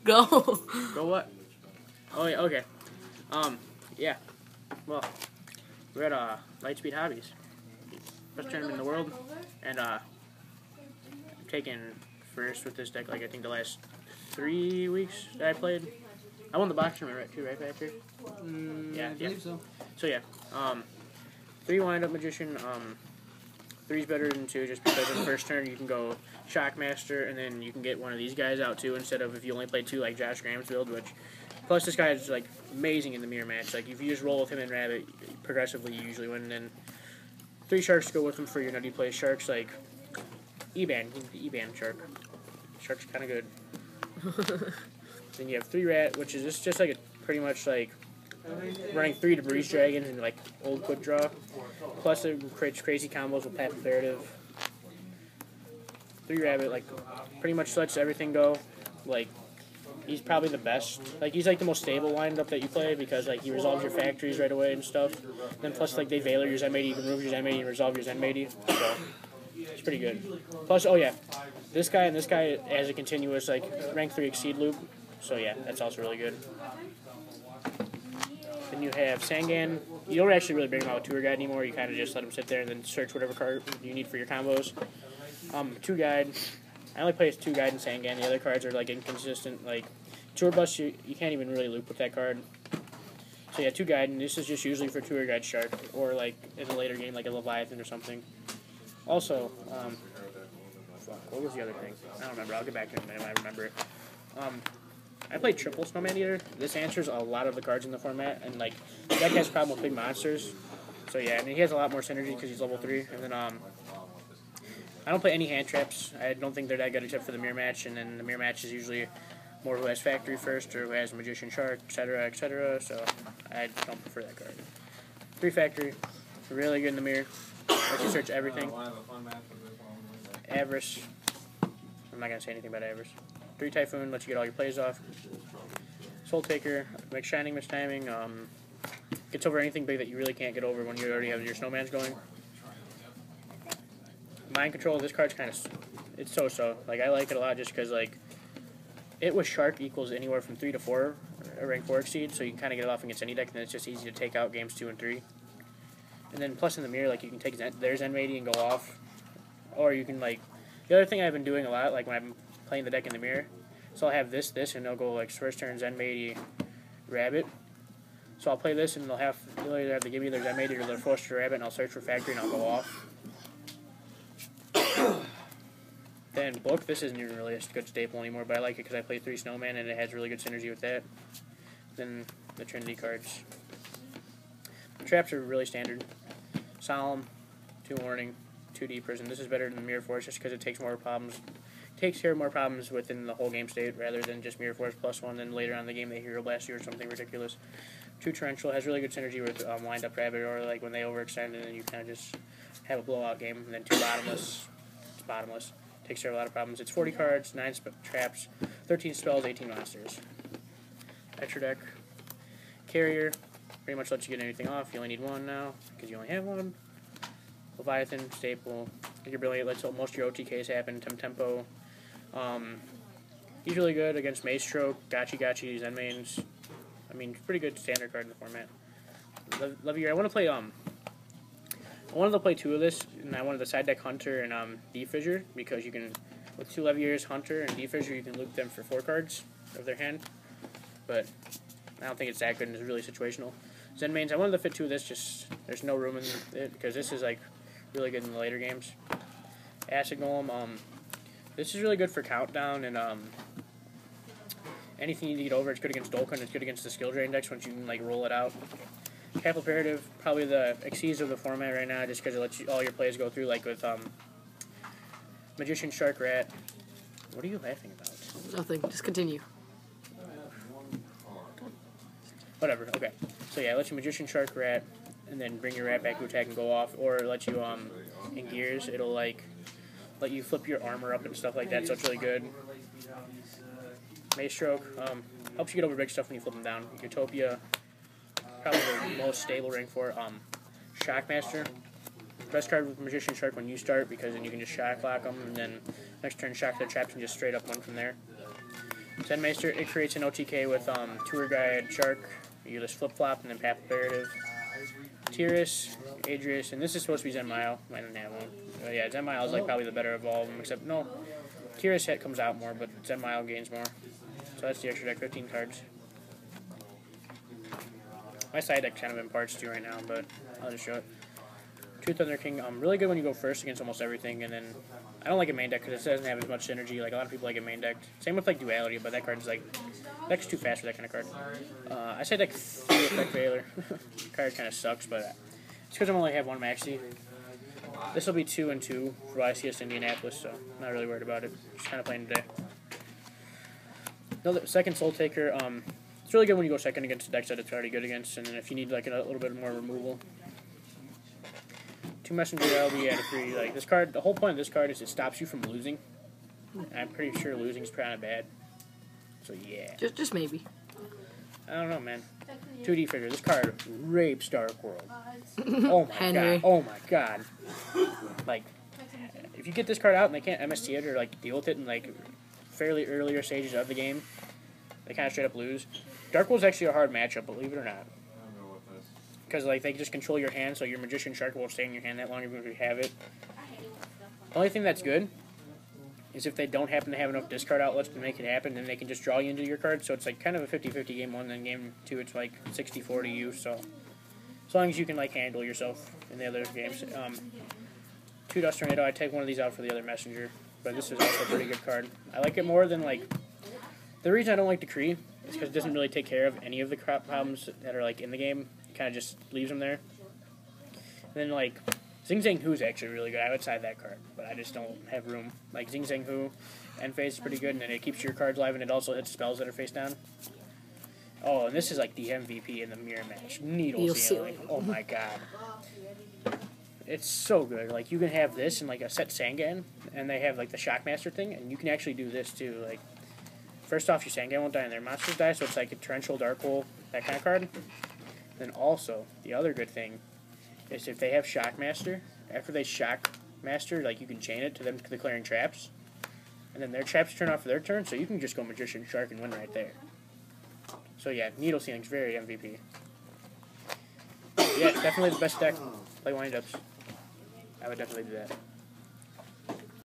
Go. Go what? Oh yeah, okay. Yeah. Well, we're at Lightspeed Hobbies, best tournament in the world, and I'm taking first with this deck. Like I think the last 3 weeks that I played, I won the box tournament too, right, Patrick? I believe so. So yeah, 3 wind-up magician. 3's better than 2 just because in the first turn you can go Shockmaster and then you can get one of these guys out too instead of if you only play 2 like Josh Graham's build, which plus this guy is like amazing in the mirror match. Like if you just roll with him and Rabbit progressively you usually win. And then 3 sharks go with him for your nutty play. Sharks like Eban shark. Shark's kind of good. Then you have 3 rat, which is just like a pretty much like running 3 debris dragons and like old quick draw. Plus it creates crazy combos with Path Imperative. 3 rabbit like pretty much lets everything go. Like he's probably the best. Like he's like the most stable windup that you play because like he resolves your factories right away and stuff. Then plus like they Veiler your Zen-Maity, you can remove your Zen-Maity and resolve your Zen-Maity. So it's pretty good. Plus oh yeah, this guy has a continuous like rank 3 exceed loop. So yeah, that's also really good. Then you have Sangan. You don't actually really bring him out with Tour Guide anymore. You kind of just let him sit there and then search whatever card you need for your combos. 2 Guide. I only play 2 Guide and Sangan. The other cards are like inconsistent. Like Tour Bus, you can't even really loop with that card. So yeah, 2 Guide, and this is just usually for Tour Guide Shark or like in a later game like a Leviathan or something. Also, what was the other thing? I don't remember. I'll get back to it in a minute when I remember it. I played triple Snowman Eater. This answers a lot of the cards in the format, and like the deck has a problem with big monsters. So yeah, and he has a lot more synergy because he's level 3. And then I don't play any hand traps. I don't think they're that good except for the mirror match, and then the mirror match is usually more who has factory first or who has magician shark, etc., etc. So I don't prefer that card. 3 factory, really good in the mirror. Lets you search everything. Avarice. I'm not gonna say anything about Avarice. 3 Typhoon, lets you get all your plays off. Soul Taker, makes Shining mistiming, gets over anything big that you really can't get over when you already have your snowmans going. Mind Control, this card's kind of, it's so-so. Like, I like it a lot just because, like, it with Shark equals anywhere from 3 to 4, a rank 4 exceed, so you can kind of get it off against any deck, and it's just easy to take out games 2 and 3. And then plus in the mirror, like, you can take their Zen-Maity and go off. Or you can, like, the other thing I've been doing a lot, like, when I'm playing the deck in the mirror. So I'll have this, and they'll go like first turn Zen-Maity, Rabbit. So I'll play this, and they'll either have to give me their Zen-Maity or their Foster Rabbit, and I'll search for factory, and I'll go off. Then Book, this isn't even really a good staple anymore, but I like it because I play 3 Snowman, and it has really good synergy with that. Then the Trinity cards. The traps are really standard. Solemn, 2 Warning, 2D Prison. This is better than Mirror Force just because it takes care of more problems within the whole game state rather than just Mirror Force +1, then later on in the game they Hero Blast you or something ridiculous. 2 Torrential has really good synergy with Wind Up Rabbit or like when they overextend and then you kind of just have a blowout game. And then 2 Bottomless, it's bottomless. Takes care of a lot of problems. It's 40 cards, 9 traps, 13 spells, 18 monsters. Extra deck. Carrier, pretty much lets you get anything off. You only need 1 now because you only have 1. Leviathan, staple. You're brilliant, lets most of your OTKs happen. Tempo. He's really good against Maze Stroke, Gachi, Zen-Mains. I mean, pretty good standard card in the format. Levier, I want to play 2 of this, and I wanted the side deck Hunter and D-Fissure, because you can, with 2 Leviers, Hunter and D-Fissure, you can loop them for 4 cards of their hand. But I don't think it's that good, and it's really situational. Zen-Mains, I wanted to fit 2 of this, just there's no room in it, because this is like really good in the later games. Acid Golem, this is really good for Countdown and anything you need to get over. It's good against Dolkun, it's good against the skill drain decks once you can like roll it out. Cap Imperative, probably the exceeds of the format right now just because it lets all your plays go through, like with Magician Shark Rat. What are you laughing about? Nothing. Just continue. Whatever, okay. So yeah, it lets you Magician Shark Rat and then bring your rat back to attack and go off, or it lets you in gears, it'll like let you flip your armor up and stuff like that, so it's really good. Maze Stroke helps you get over big stuff when you flip them down. Utopia, probably the most stable ring for Shockmaster. Best card with Magician Shark when you start, because then you can just shock lock them, and then next turn shock their traps and just straight up one from there. Zen Maester, it creates an OTK with Tour Guide, Shark. You just flip flop and then Path Imperative. Tiras, Adrius, and this is supposed to be Zenmaio. I didn't have one. But yeah, Zenmaio is like probably the better of all of them, except no. Tiras hit comes out more, but Zenmaio gains more. So that's the extra deck, 15 cards. My side deck's kind of in parts too right now, but I'll just show it. Two Thunder King, really good when you go first against almost everything, and then I don't like a main deck because it doesn't have as much synergy. Like a lot of people like a main deck. Same with like Duality, but that card's like deck's too fast for that kind of card. I said deck 3 Effect Veiler. Card kind of sucks, but it's because I only have one Maxi. This will be 2 and 2 for ICS Indianapolis, so I'm not really worried about it. Just kind of playing today. Another second Soul Taker. It's really good when you go second against decks that it's already good against, and then if you need like a little bit more removal. 2 Messenger LB out of 3. Like this card, the whole point of this card is it stops you from losing. And I'm pretty sure losing is kind of bad. So yeah. Just maybe. I don't know, man. 2D figure. This card rapes Dark World. Oh my Henry. god. Oh my god. Like, if you get this card out and they can't MST it or like deal with it in like fairly earlier stages of the game, they kind of straight up lose. Dark World's actually a hard matchup, believe it or not. Because like they just control your hand, so your Magician Shark won't stay in your hand that long even if you have it. The only thing that's good is if they don't happen to have enough discard outlets to make it happen, then they can just draw you into your card. So it's like kind of a 50-50 game 1, then game 2 it's like 60-40 you. So as long as you can like handle yourself in the other games. 2 Dust Tornado, I take one of these out for the other Messenger, but this is also a pretty good card. I like it more than like the reason I don't like Decree is because it doesn't really take care of any of the crap problems that are like in the game. It kind of just leaves them there. And then like Zing Zang Hu's actually really good. I would side that card, but I just don't have room. Like Zing Zang Hu, end phase is pretty good, and then it keeps your cards alive, and it also hits spells that are face down. Oh, and this is like the MVP in the mirror match. Needle Ceiling. Oh my god. It's so good. Like you can have this and like a set Sangan, and they have like the Shockmaster thing, and you can actually do this too. Like first off, your Sangan won't die and their monsters die, so it's like a Torrential Dark Hole, that kind of card. Then also, the other good thing is if they have Shockmaster, after they Shockmaster, like you can chain it to them declaring traps, and then their traps turn off for their turn, so you can just go Magician Shark and win right there. So yeah, Needle Ceiling's very MVP. Yeah, definitely the best deck. Play windups. I would definitely do that.